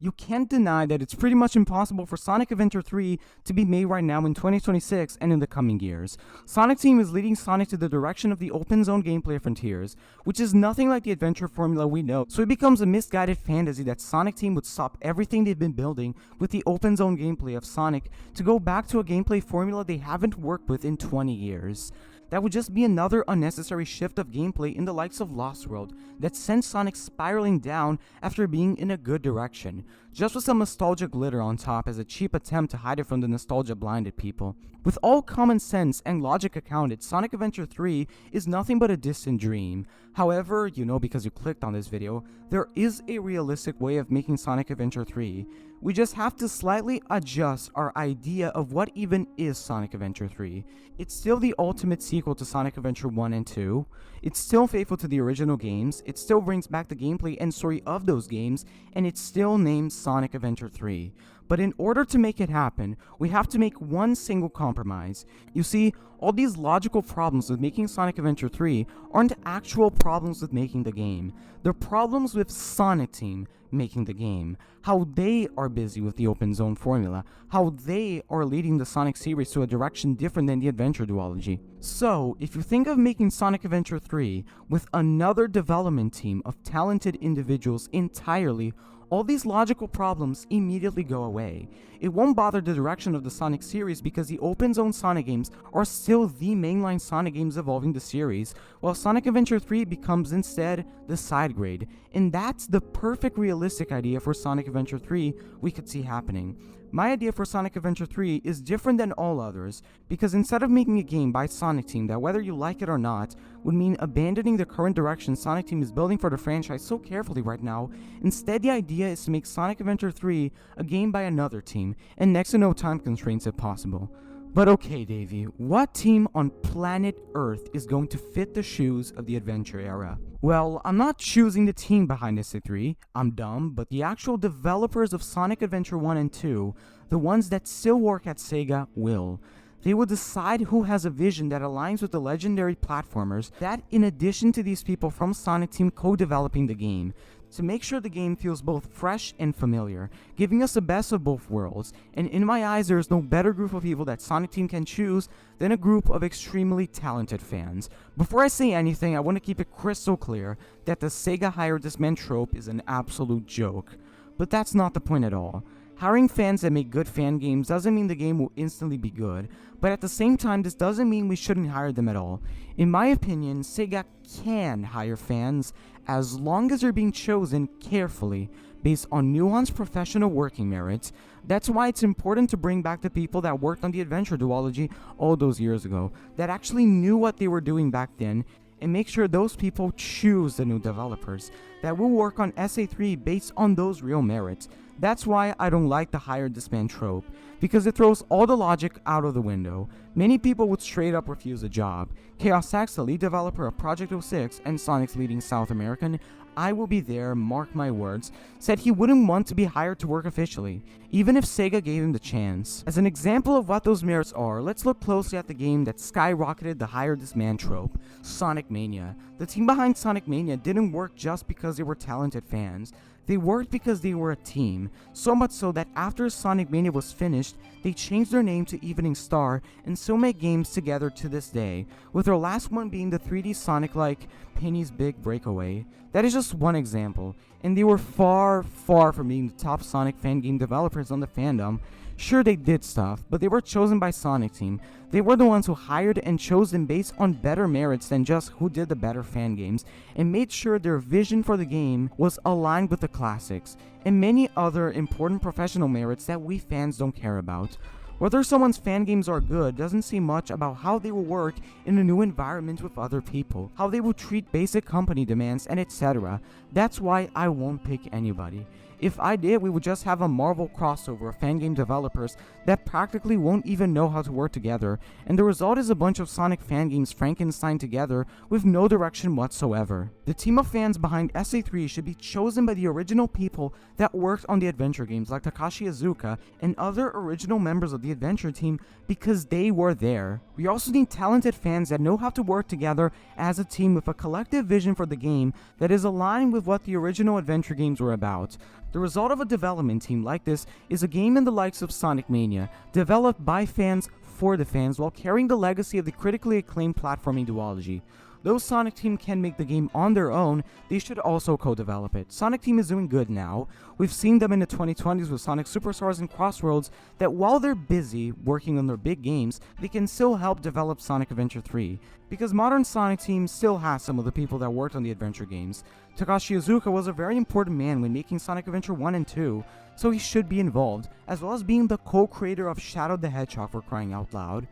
You can't deny that it's pretty much impossible for Sonic Adventure 3 to be made right now in 2026 and in the coming years. Sonic Team is leading Sonic to the direction of the open zone gameplay frontiers, which is nothing like the adventure formula we know, so it becomes a misguided fantasy that Sonic Team would stop everything they've been building with the open zone gameplay of Sonic to go back to a gameplay formula they haven't worked with in 20 years. That would just be another unnecessary shift of gameplay in the likes of Lost World that sends Sonic spiraling down after being in a good direction, just with some nostalgia glitter on top as a cheap attempt to hide it from the nostalgia blinded people. With all common sense and logic accounted, Sonic Adventure 3 is nothing but a distant dream. However, you know because you clicked on this video, there is a realistic way of making Sonic Adventure 3. We just have to slightly adjust our idea of what even is Sonic Adventure 3. It's still the ultimate sequel to Sonic Adventure 1 and 2. It's still faithful to the original games, it still brings back the gameplay and story of those games, and it's still named Sonic Adventure 3. But in order to make it happen, we have to make one single compromise. You see, all these logical problems with making Sonic Adventure 3 aren't actual problems with making the game. They're problems with Sonic Team making the game. How they are busy with the open zone formula. How they are leading the Sonic series to a direction different than the adventure duology. So, if you think of making Sonic Adventure 3 with another development team of talented individuals entirely, all these logical problems immediately go away. It won't bother the direction of the Sonic series because the open zone Sonic games are still the mainline Sonic games evolving the series, while Sonic Adventure 3 becomes instead the side grade. And that's the perfect realistic idea for Sonic Adventure 3 we could see happening. My idea for Sonic Adventure 3 is different than all others, because instead of making a game by Sonic Team that, whether you like it or not, would mean abandoning the current direction Sonic Team is building for the franchise so carefully right now, instead the idea is to make Sonic Adventure 3 a game by another team, and next to no time constraints if possible. But okay, Davey, what team on planet Earth is going to fit the shoes of the adventure era? Well, I'm not choosing the team behind SA3, I'm dumb, but the actual developers of Sonic Adventure 1 and 2, the ones that still work at Sega, will. They will decide who has a vision that aligns with the legendary platformers that, in addition to these people from Sonic Team co-developing the game, to make sure the game feels both fresh and familiar, giving us the best of both worlds, and in my eyes there is no better group of people that Sonic Team can choose than a group of extremely talented fans. Before I say anything, I want to keep it crystal clear that the Sega hire this man trope is an absolute joke. But that's not the point at all. Hiring fans that make good fan games doesn't mean the game will instantly be good, but at the same time this doesn't mean we shouldn't hire them at all. In my opinion, Sega can hire fans as long as they're being chosen carefully based on nuanced professional working merits. That's why it's important to bring back the people that worked on the adventure duology all those years ago, that actually knew what they were doing back then, and make sure those people choose the new developers that will work on SA3 based on those real merits. That's why I don't like the hire this man trope, because it throws all the logic out of the window. Many people would straight up refuse a job. Chaos Sax, the lead developer of Project 06 and Sonic's leading South American, I will be there, mark my words, said he wouldn't want to be hired to work officially, even if Sega gave him the chance. As an example of what those merits are, let's look closely at the game that skyrocketed the hire this man trope, Sonic Mania. The team behind Sonic Mania didn't work just because they were talented fans. They worked because they were a team, so much so that after Sonic Mania was finished, they changed their name to Evening Star and still make games together to this day, with their last one being the 3D Sonic-like Penny's Big Breakaway. That is just one example, and they were far from being the top Sonic fan game developers on the fandom. Sure, they did stuff, but they were chosen by Sonic Team. They were the ones who hired and chose them based on better merits than just who did the better fan games, and made sure their vision for the game was aligned with the classics, and many other important professional merits that we fans don't care about. Whether someone's fan games are good doesn't say much about how they will work in a new environment with other people, how they will treat basic company demands, and etc. That's why I won't pick anybody. If I did, we would just have a Marvel crossover of fan game developers that practically won't even know how to work together, and the result is a bunch of Sonic fan games Frankenstein together with no direction whatsoever. The team of fans behind SA3 should be chosen by the original people that worked on the adventure games like Takashi Iizuka and other original members of the adventure team because they were there. We also need talented fans that know how to work together as a team with a collective vision for the game that is aligned with what the original adventure games were about. The result of a development team like this is a game in the likes of Sonic Mania, developed by fans for the fans while carrying the legacy of the critically acclaimed platforming duology. Though Sonic Team can make the game on their own, they should also co-develop it. Sonic Team is doing good now. We've seen them in the 2020s with Sonic Superstars and Crossroads that while they're busy working on their big games, they can still help develop Sonic Adventure 3. Because modern Sonic Team still has some of the people that worked on the adventure games. Takashi Iizuka was a very important man when making Sonic Adventure 1 and 2, so he should be involved, as well as being the co-creator of Shadow the Hedgehog for crying out loud.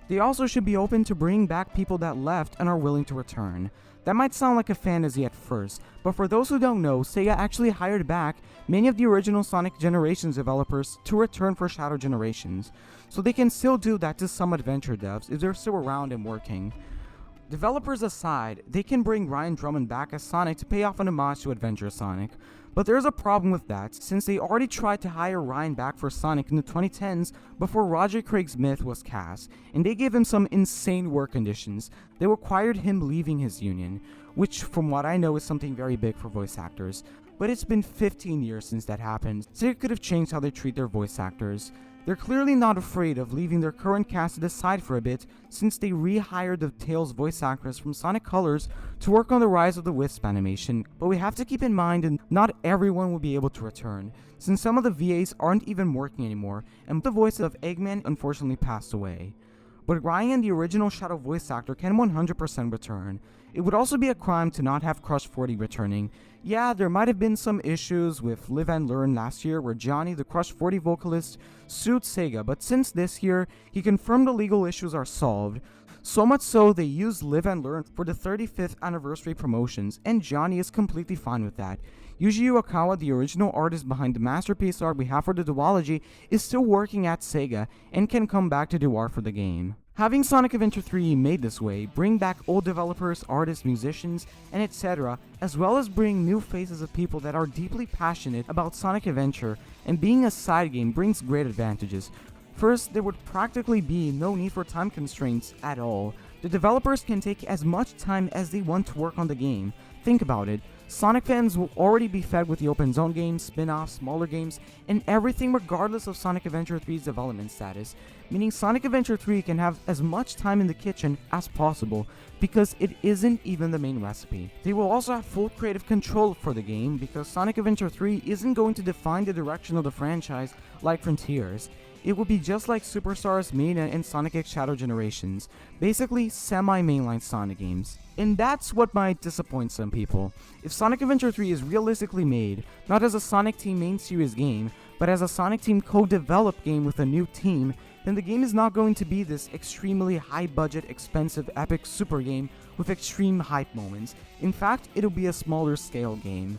They also should be open to bringing back people that left and are willing to return. That might sound like a fantasy at first, but for those who don't know, Sega actually hired back many of the original Sonic Generations developers to return for Shadow Generations, so they can still do that to some adventure devs if they're still around and working. Developers aside, they can bring Ryan Drummond back as Sonic to pay off an homage to Adventure Sonic. But there's a problem with that, since they already tried to hire Ryan back for Sonic in the 2010s before Roger Craig's Myth was cast, and they gave him some insane work conditions that required him leaving his union, which from what I know is something very big for voice actors. But it's been 15 years since that happened, so they could have changed how they treat their voice actors. They're clearly not afraid of leaving their current cast to the side for a bit, since they rehired the Tails voice actress from Sonic Colors to work on the Rise of the Wisp animation, but we have to keep in mind that not everyone will be able to return, since some of the VAs aren't even working anymore, and the voice of Eggman unfortunately passed away. But Ryan, the original Shadow voice actor, can 100% return. It would also be a crime to not have Crush 40 returning. Yeah, there might have been some issues with Live and Learn last year where Johnny, the Crush 40 vocalist, sued Sega, but since this year, he confirmed the legal issues are solved. So much so, they used Live and Learn for the 35th anniversary promotions, and Johnny is completely fine with that. Yuji Uekawa, the original artist behind the masterpiece art we have for the duology, is still working at Sega and can come back to do art for the game. Having Sonic Adventure 3 made this way, bring back old developers, artists, musicians, and etc., as well as bring new faces of people that are deeply passionate about Sonic Adventure, and being a side game brings great advantages. First, there would practically be no need for time constraints at all. The developers can take as much time as they want to work on the game. Think about it. Sonic fans will already be fed with the open zone games, spin-offs, smaller games, and everything regardless of Sonic Adventure 3's development status, meaning Sonic Adventure 3 can have as much time in the kitchen as possible, because it isn't even the main recipe. They will also have full creative control for the game, because Sonic Adventure 3 isn't going to define the direction of the franchise like Frontiers. It would be just like Superstars, Mania, and Sonic X Shadow Generations, basically semi-mainline Sonic games. And that's what might disappoint some people. If Sonic Adventure 3 is realistically made, not as a Sonic Team main series game, but as a Sonic Team co-developed game with a new team, then the game is not going to be this extremely high-budget, expensive, epic super game with extreme hype moments. In fact, it'll be a smaller scale game.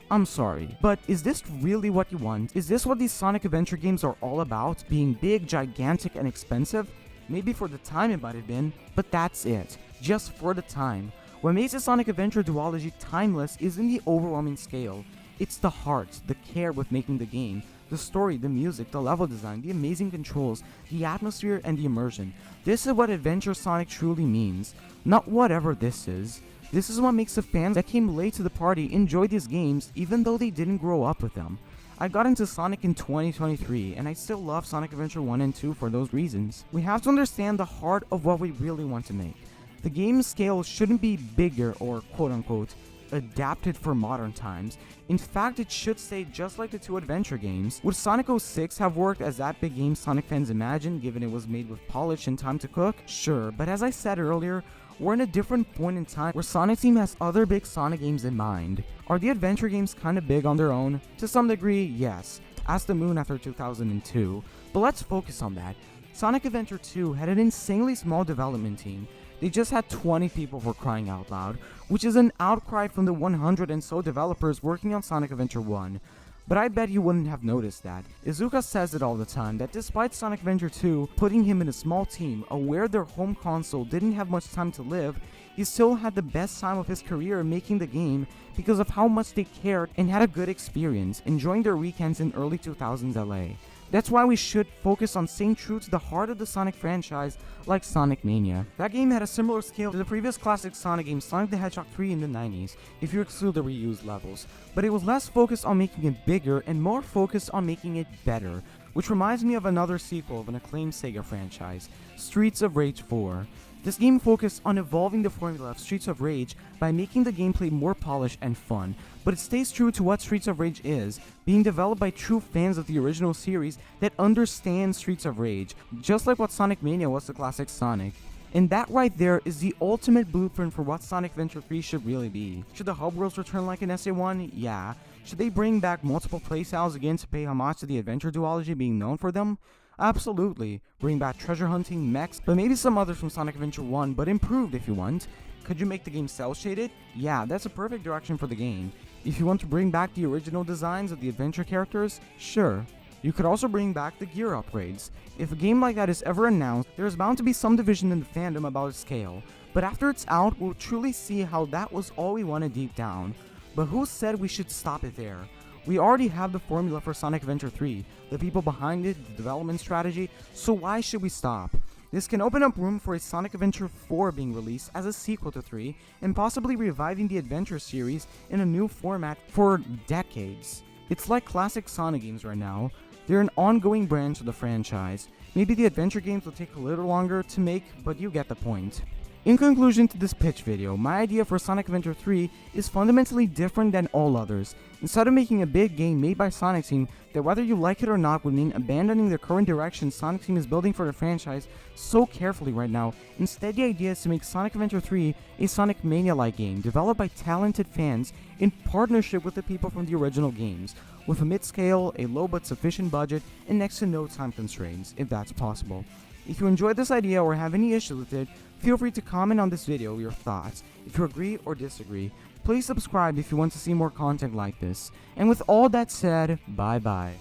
I'm sorry, but is this really what you want? Is this what these Sonic Adventure games are all about? Being big, gigantic, and expensive? Maybe for the time it might have been, but that's it. Just for the time. What makes the Sonic Adventure duology timeless isn't the overwhelming scale. It's the heart, the care with making the game, the story, the music, the level design, the amazing controls, the atmosphere, and the immersion. This is what Adventure Sonic truly means, not whatever this is. This is what makes the fans that came late to the party enjoy these games even though they didn't grow up with them. I got into Sonic in 2023 and I still love Sonic Adventure 1 and 2 for those reasons. We have to understand the heart of what we really want to make. The game's scale shouldn't be bigger or quote-unquote adapted for modern times. In fact, it should stay just like the two adventure games. Would Sonic 06 have worked as that big game Sonic fans imagined given it was made with polish and time to cook? Sure, but as I said earlier, we're in a different point in time where Sonic Team has other big Sonic games in mind. Are the adventure games kinda big on their own? To some degree, yes. Ask the Moon after 2002. But let's focus on that. Sonic Adventure 2 had an insanely small development team. They just had 20 people for crying out loud, which is an outcry from the 100 and so developers working on Sonic Adventure 1. But I bet you wouldn't have noticed that. Iizuka says it all the time, that despite Sonic Adventure 2 putting him in a small team, aware their home console didn't have much time to live, he still had the best time of his career making the game because of how much they cared and had a good experience, enjoying their weekends in early 2000s LA. That's why we should focus on staying true to the heart of the Sonic franchise, like Sonic Mania. That game had a similar scale to the previous classic Sonic game Sonic the Hedgehog 3 in the 90s, if you exclude the reused levels, but it was less focused on making it bigger and more focused on making it better, which reminds me of another sequel of an acclaimed Sega franchise, Streets of Rage 4. This game focused on evolving the formula of Streets of Rage by making the gameplay more polished and fun, but it stays true to what Streets of Rage is, being developed by true fans of the original series that understand Streets of Rage, just like what Sonic Mania was to classic Sonic. And that right there is the ultimate blueprint for what Sonic Adventure 3 should really be. Should the hub worlds return like in SA1? Yeah. Should they bring back multiple playstyles again to pay homage to the adventure duology being known for them? Absolutely. Bring back treasure hunting, mechs, but maybe some others from Sonic Adventure 1, but improved if you want. Could you make the game cel-shaded? Yeah, that's a perfect direction for the game. If you want to bring back the original designs of the adventure characters, sure. You could also bring back the gear upgrades. If a game like that is ever announced, there is bound to be some division in the fandom about its scale, but after it's out, we'll truly see how that was all we wanted deep down. But who said we should stop it there? We already have the formula for Sonic Adventure 3, the people behind it, the development strategy, so why should we stop? This can open up room for a Sonic Adventure 4 being released as a sequel to 3, and possibly reviving the Adventure series in a new format for decades. It's like classic Sonic games right now. They're an ongoing branch of the franchise. Maybe the adventure games will take a little longer to make, but you get the point. In conclusion to this pitch video, my idea for Sonic Adventure 3 is fundamentally different than all others. Instead of making a big game made by Sonic Team that whether you like it or not would mean abandoning the current direction Sonic Team is building for the franchise so carefully right now, instead the idea is to make Sonic Adventure 3 a Sonic Mania-like game developed by talented fans in partnership with the people from the original games, with a mid-scale, a low but sufficient budget, and next to no time constraints, if that's possible. If you enjoyed this idea or have any issues with it, feel free to comment on this video your thoughts. If you agree or disagree, please subscribe if you want to see more content like this. And with all that said, bye bye.